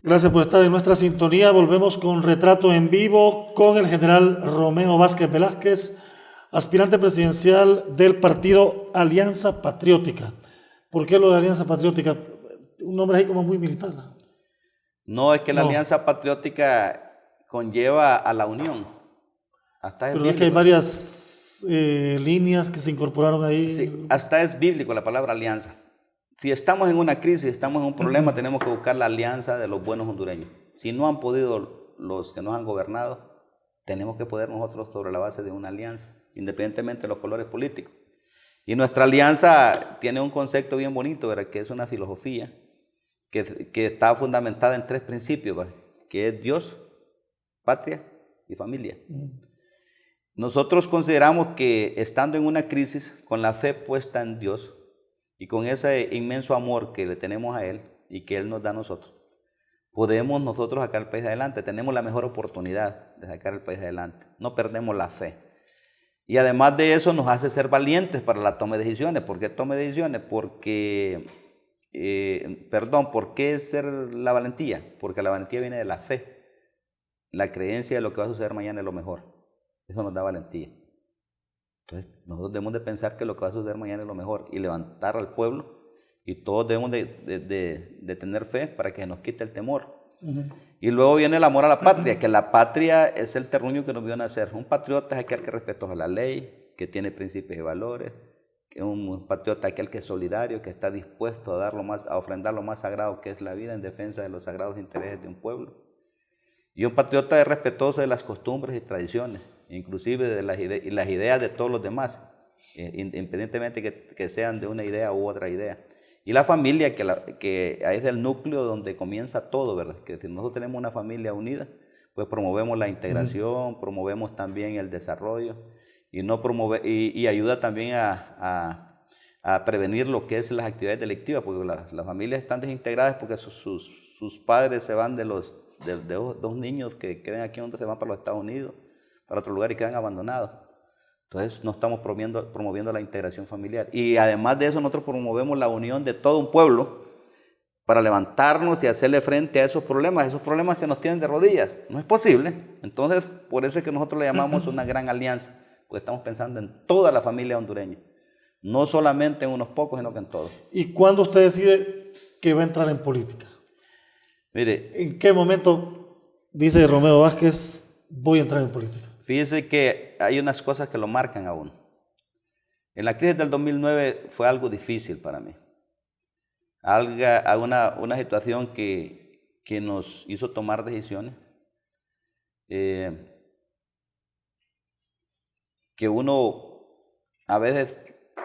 Gracias por estar en nuestra sintonía. Volvemos con Retrato en Vivo con el general Romeo Vázquez Velázquez, aspirante presidencial del partido Alianza Patriótica. ¿Por qué lo de Alianza Patriótica? Un nombre ahí como muy militar. No, es que la No, Alianza Patriótica conlleva a la unión. Hasta es pero es que hay bíblico. varias líneas que se incorporaron Sí, ahí. hasta es bíblico la palabra alianza. Si estamos en una crisis, estamos en un problema, tenemos que buscar la alianza de los buenos hondureños. Si no han podido los que nos han gobernado, tenemos que poder nosotros sobre la base de una alianza, independientemente de los colores políticos. Y nuestra alianza tiene un concepto bien bonito, ¿verdad? Que es una filosofía que está fundamentada en 3 principios, ¿verdad? Que es Dios, patria y familia. Nosotros consideramos que estando en una crisis, con la fe puesta en Dios y con ese inmenso amor que le tenemos a Él y que Él nos da a nosotros, podemos nosotros sacar el país adelante. Tenemos la mejor oportunidad de sacar el país adelante. No perdemos la fe. Y además de eso nos hace ser valientes para la toma de decisiones. ¿Por qué toma de decisiones? Porque, ¿por qué ser la valentía? Porque la valentía viene de la fe. La creencia de lo que va a suceder mañana es lo mejor. Eso nos da valentía. Entonces, nosotros debemos de pensar que lo que va a suceder mañana es lo mejor y levantar al pueblo, y todos debemos de tener fe para que nos quite el temor. Y luego viene el amor a la patria, que la patria es el terruño que nos vio nacer. Un patriota es aquel que respeta la ley, que tiene principios y valores. Que un patriota es aquel que es solidario, que está dispuesto a, a ofrendar lo más sagrado, que es la vida, en defensa de los sagrados intereses de un pueblo. Y un patriota es respetuoso de las costumbres y tradiciones, inclusive de las ideas de todos los demás, independientemente que sean de una idea u otra idea. Y la familia, que es el núcleo donde comienza todo, ¿verdad? Que si nosotros tenemos una familia unida, pues promovemos la integración, promovemos también el desarrollo y ayuda también a prevenir lo que es las actividades delictivas, porque las familias están desintegradas porque sus padres se van de 2 niños que quedan aquí donde se van para los Estados Unidos, para otro lugar, y quedan abandonados. Entonces no estamos promoviendo la integración familiar. Y además de eso, nosotros promovemos la unión de todo un pueblo para levantarnos y hacerle frente a esos problemas que nos tienen de rodillas. No es posible. Entonces, por eso es que nosotros le llamamos una gran alianza, porque estamos pensando en toda la familia hondureña. No solamente en unos pocos, sino que en todos. ¿Y cuándo usted decide que va a entrar en política? Mire, ¿En qué momento dice Romeo Vázquez, voy a entrar en política? fíjese que hay unas cosas que lo marcan a uno. En la crisis del 2009 fue algo difícil para mí. Una situación que nos hizo tomar decisiones que uno a veces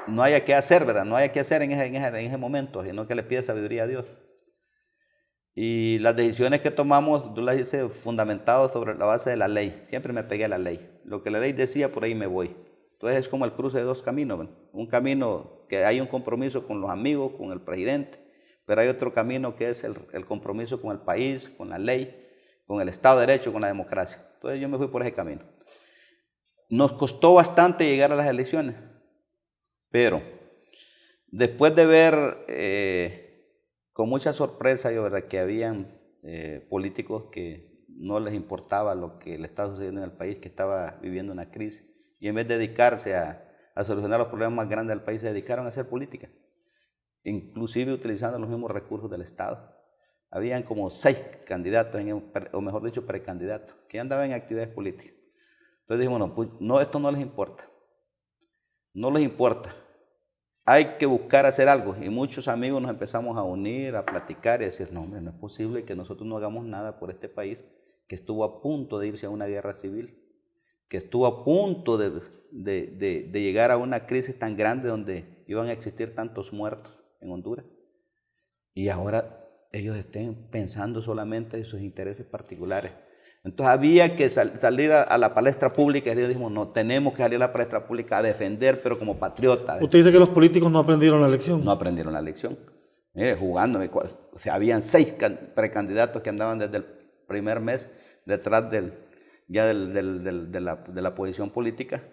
no haya qué hacer, ¿verdad? No haya qué hacer en ese momento, sino que le pide sabiduría a Dios. Y las decisiones que tomamos, yo las hice fundamentado sobre la base de la ley. Siempre me pegué a la ley. Lo que la ley decía, por ahí me voy. Entonces es como el cruce de 2 caminos, ¿ven? Un camino que hay un compromiso con los amigos, con el presidente, pero hay otro camino que es el compromiso con el país, con la ley, con el Estado de Derecho, con la democracia. Entonces yo me fui por ese camino. Nos costó bastante llegar a las elecciones, pero después de ver con mucha sorpresa, ¿verdad?, que habían políticos que no les importaba lo que le estaba sucediendo en el país, que estaba viviendo una crisis, y en vez de dedicarse a solucionar los problemas más grandes del país, se dedicaron a hacer política, inclusive utilizando los mismos recursos del Estado. Habían como 6 candidatos, o mejor dicho, precandidatos, que andaban en actividades políticas. Entonces dijimos, no, pues, no, esto no les importa. No les importa. Hay que buscar hacer algo. Y muchos amigos nos empezamos a unir, a platicar y a decir, no, hombre, no es posible que nosotros no hagamos nada por este país que estuvo a punto de irse a una guerra civil, que estuvo a punto de llegar a una crisis tan grande donde iban a existir tantos muertos en Honduras. Y ahora ellos estén pensando solamente en sus intereses particulares. Entonces había que salir a la palestra pública, y ellos dijimos, no, tenemos que salir a la palestra pública a defender, pero como patriotas. Usted dice que los políticos no aprendieron la lección. No aprendieron la lección. Mire, jugando, o sea, habían 6 precandidatos que andaban desde el primer mes detrás de la posición política,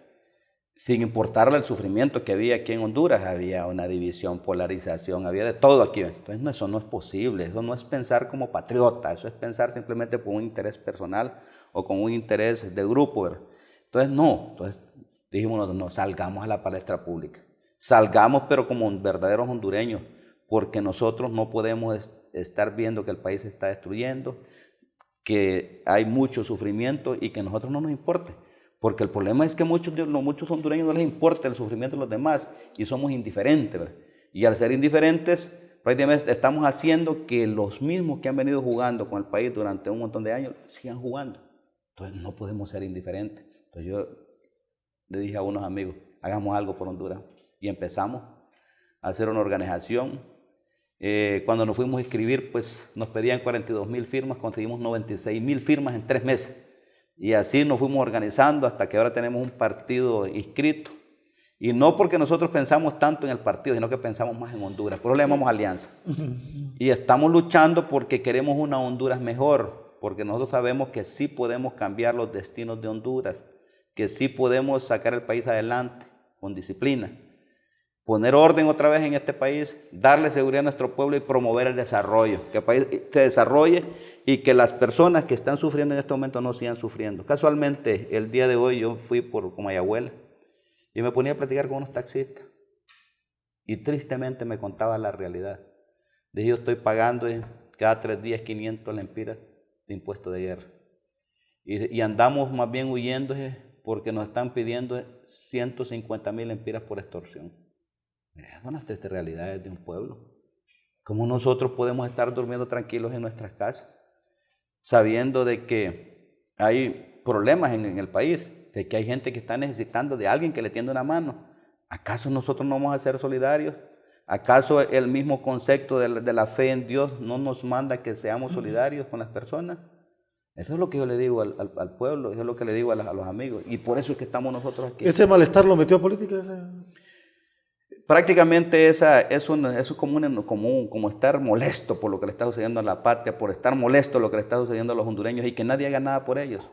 sin importarle el sufrimiento que había aquí en Honduras, había una división, polarización, había de todo aquí. Entonces no, eso no es posible, eso no es pensar como patriota, eso es pensar simplemente por un interés personal o con un interés de grupo, ¿verdad? Entonces no, entonces dijimos, no, salgamos a la palestra pública, salgamos pero como verdaderos hondureños, porque nosotros no podemos estar viendo que el país se está destruyendo, que hay mucho sufrimiento y que a nosotros no nos importe. Porque el problema es que muchos hondureños no les importa el sufrimiento de los demás y somos indiferentes, ¿verdad? Y al ser indiferentes, prácticamente estamos haciendo que los mismos que han venido jugando con el país durante un montón de años sigan jugando. Entonces no podemos ser indiferentes. Entonces yo le dije a unos amigos, hagamos algo por Honduras. Y empezamos a hacer una organización. Cuando nos fuimos a inscribir, pues nos pedían 42,000 firmas, conseguimos 96,000 firmas en 3 meses. Y así nos fuimos organizando hasta que ahora tenemos un partido inscrito. Y no porque nosotros pensamos tanto en el partido, sino que pensamos más en Honduras. Por eso le llamamos Alianza. Y estamos luchando porque queremos una Honduras mejor, porque nosotros sabemos que sí podemos cambiar los destinos de Honduras, que sí podemos sacar el país adelante con disciplina, poner orden otra vez en este país, darle seguridad a nuestro pueblo y promover el desarrollo, que el país se desarrolle y que las personas que están sufriendo en este momento no sigan sufriendo. Casualmente, el día de hoy yo fui por Comayagüela y me ponía a platicar con unos taxistas y tristemente me contaba la realidad. Dije, yo estoy pagando cada 3 días 500 lempiras de impuesto de guerra y andamos más bien huyendo porque nos están pidiendo 150,000 lempiras por extorsión. Esas son las tristes realidades de un pueblo. ¿Cómo nosotros podemos estar durmiendo tranquilos en nuestras casas, sabiendo de que hay problemas en el país, de que hay gente que está necesitando de alguien que le tienda una mano? ¿Acaso nosotros no vamos a ser solidarios? ¿Acaso el mismo concepto de la fe en Dios no nos manda que seamos solidarios con las personas? Eso es lo que yo le digo al pueblo, eso es lo que le digo a los amigos, y por eso es que estamos nosotros aquí. ¿Ese malestar lo metió a política? Prácticamente eso es como estar molesto por lo que le está sucediendo a la patria, por estar molesto por lo que le está sucediendo a los hondureños y que nadie haga nada por ellos.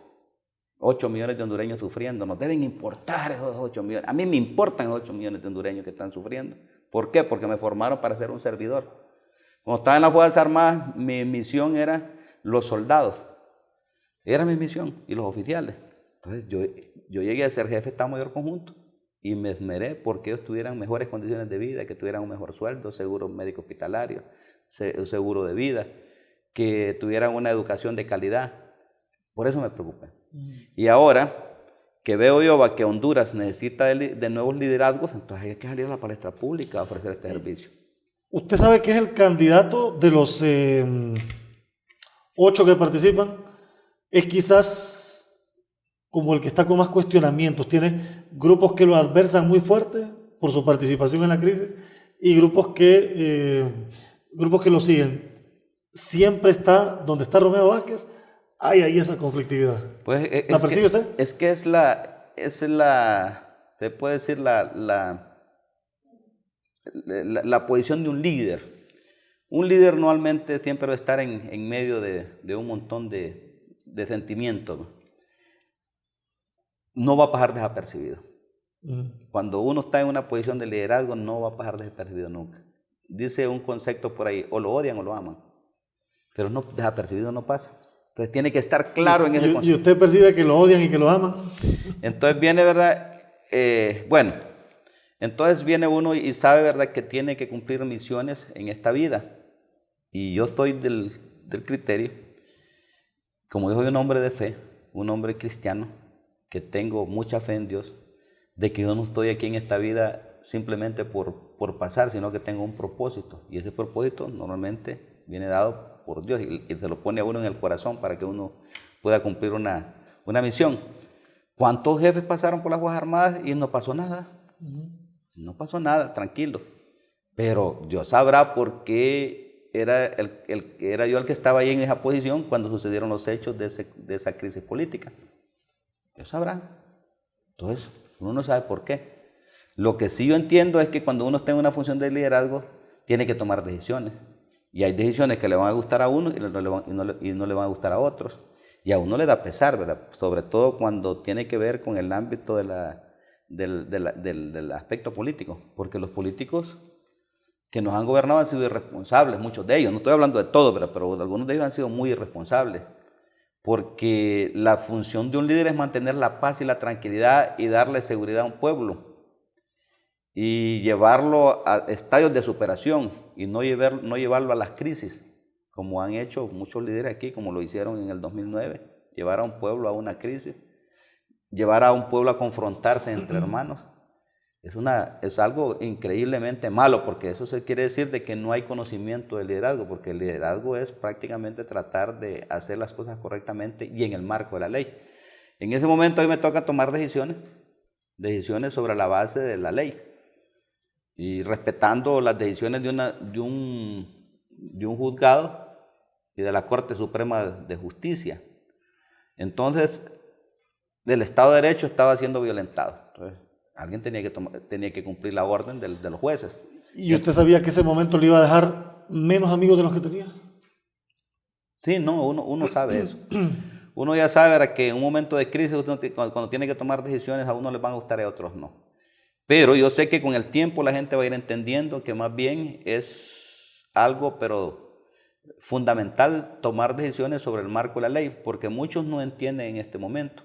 8 millones de hondureños sufriendo, nos deben importar esos 8 millones. A mí me importan 8 millones de hondureños que están sufriendo. ¿Por qué? Porque me formaron para ser un servidor. Cuando estaba en las Fuerzas Armadas, mi misión era los soldados. Era mi misión, y los oficiales. Entonces yo llegué a ser jefe de Estado Mayor Conjunto y me esmeré porque ellos tuvieran mejores condiciones de vida, que tuvieran un mejor sueldo, seguro médico hospitalario, seguro de vida, que tuvieran una educación de calidad. Por eso me preocupé. Y ahora que veo yo que Honduras necesita de nuevos liderazgos, entonces hay que salir a la palestra pública a ofrecer este servicio. ¿Usted sabe que es el candidato de los 8 que participan? Es quizás como el que está con más cuestionamientos. Tiene grupos que lo adversan muy fuerte por su participación en la crisis y grupos que lo siguen. Siempre está donde está Romeo Vázquez, hay ahí esa conflictividad. Pues ¿La percibe usted? Es que se puede decir la posición de un líder. Un líder normalmente siempre va a estar en medio de un montón de sentimientos. No va a pasar desapercibido. Cuando uno está en una posición de liderazgo, no va a pasar desapercibido nunca. Dice un concepto por ahí, o lo odian o lo aman, pero no, desapercibido no pasa. Entonces tiene que estar claro en ese concepto. ¿Y usted percibe que lo odian y que lo aman? Entonces viene, ¿verdad? Entonces viene uno y sabe, ¿verdad?, que tiene que cumplir misiones en esta vida. Y yo soy del criterio, como yo soy un hombre de fe, un hombre cristiano, que tengo mucha fe en Dios, de que yo no estoy aquí en esta vida simplemente por pasar, sino que tengo un propósito. Y ese propósito normalmente viene dado por Dios y se lo pone a uno en el corazón para que uno pueda cumplir una misión. ¿Cuántos jefes pasaron por las Fuerzas Armadas y no pasó nada? No pasó nada, tranquilo. Pero Dios sabrá por qué era yo el que estaba ahí en esa posición cuando sucedieron los hechos de esa crisis política. Dios sabrá. Entonces, uno no sabe por qué. Lo que sí yo entiendo es que cuando uno está en una función de liderazgo, tiene que tomar decisiones. Y hay decisiones que le van a gustar a uno y no le van a gustar a otros. Y a uno le da pesar, ¿verdad? Sobre todo cuando tiene que ver con el ámbito de del aspecto político, porque los políticos que nos han gobernado han sido irresponsables, muchos de ellos, no estoy hablando de todos, pero algunos de ellos han sido muy irresponsables, porque la función de un líder es mantener la paz y la tranquilidad y darle seguridad a un pueblo y llevarlo a estadios de superación y no llevarlo a las crisis, como han hecho muchos líderes aquí, como lo hicieron en el 2009, llevar a un pueblo a una crisis, llevar a un pueblo a confrontarse entre hermanos. Es algo increíblemente malo, porque eso se quiere decir de que no hay conocimiento del liderazgo, porque el liderazgo es prácticamente tratar de hacer las cosas correctamente y en el marco de la ley. En ese momento a mí me toca tomar decisiones sobre la base de la ley y respetando las decisiones de un juzgado y de la Corte Suprema de Justicia. Entonces, el Estado de Derecho estaba siendo violentado. Entonces, alguien tenía que cumplir la orden de los jueces. ¿Y usted sabía que ese momento le iba a dejar menos amigos de los que tenía? Sí, no, uno sabe eso. Uno ya sabe que en un momento de crisis, cuando tiene que tomar decisiones, a uno les van a gustar y a otros no. Pero yo sé que con el tiempo la gente va a ir entendiendo que más bien es algo, pero fundamental, tomar decisiones sobre el marco de la ley, porque muchos no entienden en este momento.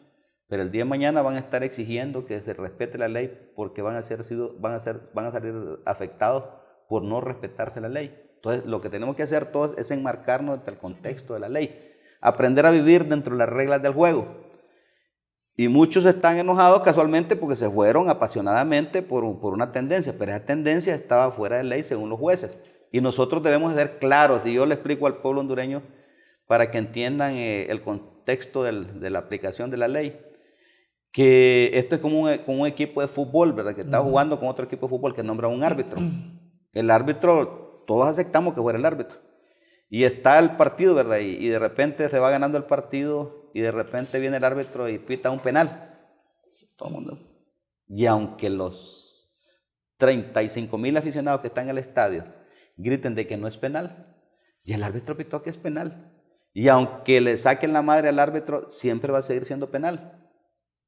Pero el día de mañana van a estar exigiendo que se respete la ley porque van a salir afectados por no respetarse la ley. Entonces, lo que tenemos que hacer todos es enmarcarnos dentro del contexto de la ley, aprender a vivir dentro de las reglas del juego. Y muchos están enojados casualmente porque se fueron apasionadamente por una tendencia, pero esa tendencia estaba fuera de ley según los jueces. Y nosotros debemos ser claros, y yo le explico al pueblo hondureño para que entiendan el contexto de la aplicación de la ley, que esto es como un equipo de fútbol, ¿verdad? Que está jugando con otro equipo de fútbol que nombra un árbitro. El árbitro, todos aceptamos que fuera el árbitro. Y está el partido, ¿verdad? Y de repente se va ganando el partido y de repente viene el árbitro y pita un penal. Todo el mundo. Y aunque los 35,000 aficionados que están en el estadio griten de que no es penal, y el árbitro pitó que es penal. Y aunque le saquen la madre al árbitro, siempre va a seguir siendo penal.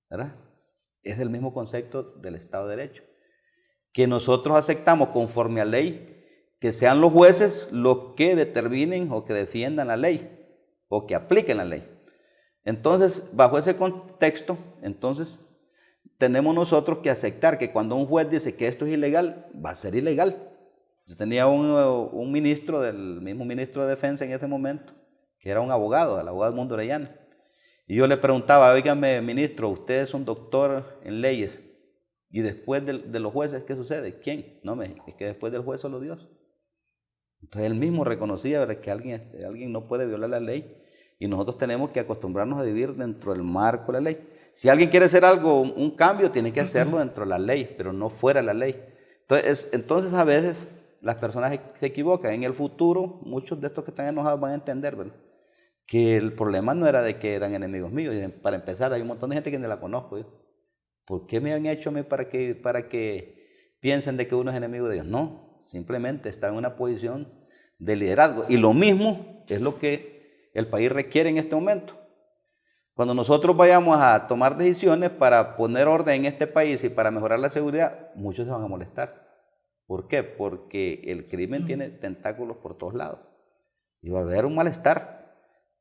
¿Verdad? Es el mismo concepto del Estado de Derecho, que nosotros aceptamos conforme a ley, que sean los jueces los que determinen o que defiendan la ley o que apliquen la ley. Entonces, bajo ese contexto, entonces tenemos nosotros que aceptar que cuando un juez dice que esto es ilegal, va a ser ilegal. Yo tenía un ministro, el mismo ministro de Defensa en ese momento, que era un abogado, el abogado Mundo Orellana. Y yo le preguntaba, oígame, ministro, usted es un doctor en leyes, y después de los jueces, ¿qué sucede? ¿Quién? No, es que después del juez solo Dios. Entonces él mismo reconocía, ¿verdad?, que alguien no puede violar la ley, y nosotros tenemos que acostumbrarnos a vivir dentro del marco de la ley. Si alguien quiere hacer algo, un cambio, tiene que hacerlo dentro de la ley, pero no fuera de la ley. Entonces a veces las personas se equivocan. En el futuro, muchos de estos que están enojados van a entender, ¿verdad?, que el problema no era de que eran enemigos míos. Para empezar, hay un montón de gente que ni la conozco. ¿Por qué me han hecho a mí para que piensen de que uno es enemigo de Dios? No, simplemente está en una posición de liderazgo. Y lo mismo es lo que el país requiere en este momento. Cuando nosotros vayamos a tomar decisiones para poner orden en este país y para mejorar la seguridad, muchos se van a molestar. ¿Por qué? Porque el crimen tiene tentáculos por todos lados. Y va a haber un malestar.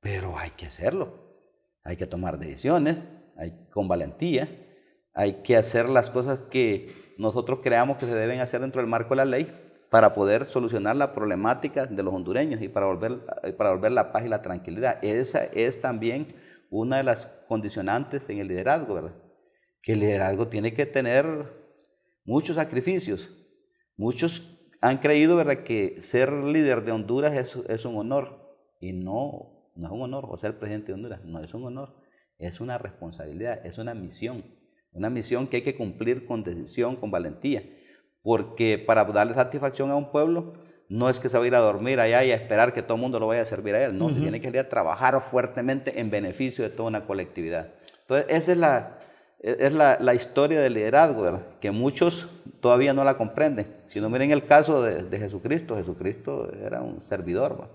Pero hay que hacerlo, hay que tomar decisiones, con valentía, hay que hacer las cosas que nosotros creamos que se deben hacer dentro del marco de la ley para poder solucionar la problemática de los hondureños y para volver la paz y la tranquilidad. Esa es también una de las condicionantes en el liderazgo, ¿verdad? Que el liderazgo tiene que tener muchos sacrificios. Muchos han creído, ¿verdad?, que ser líder de Honduras es un honor, y no es un honor, o ser presidente de Honduras, no es un honor, es una responsabilidad, es una misión que hay que cumplir con decisión, con valentía, porque para darle satisfacción a un pueblo, no es que se va a ir a dormir allá y a esperar que todo el mundo lo vaya a servir a él, no, se tiene que ir a trabajar fuertemente en beneficio de toda una colectividad. Entonces, esa es la historia del liderazgo, ¿verdad?, que muchos todavía no la comprenden. Si no, miren el caso de Jesucristo. Jesucristo era un servidor, ¿verdad?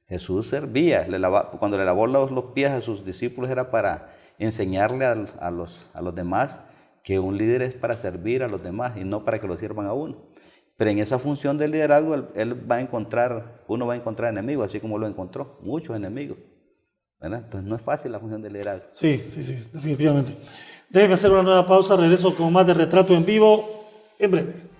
Jesús servía, cuando le lavó los pies a sus discípulos era para enseñarle a los demás que un líder es para servir a los demás y no para que lo sirvan a uno. Pero en esa función del liderazgo, uno va a encontrar enemigos, así como lo encontró, muchos enemigos, ¿verdad? Entonces no es fácil la función del liderazgo. Sí, definitivamente. Déjenme hacer una nueva pausa, regreso con más de Retrato en Vivo en breve.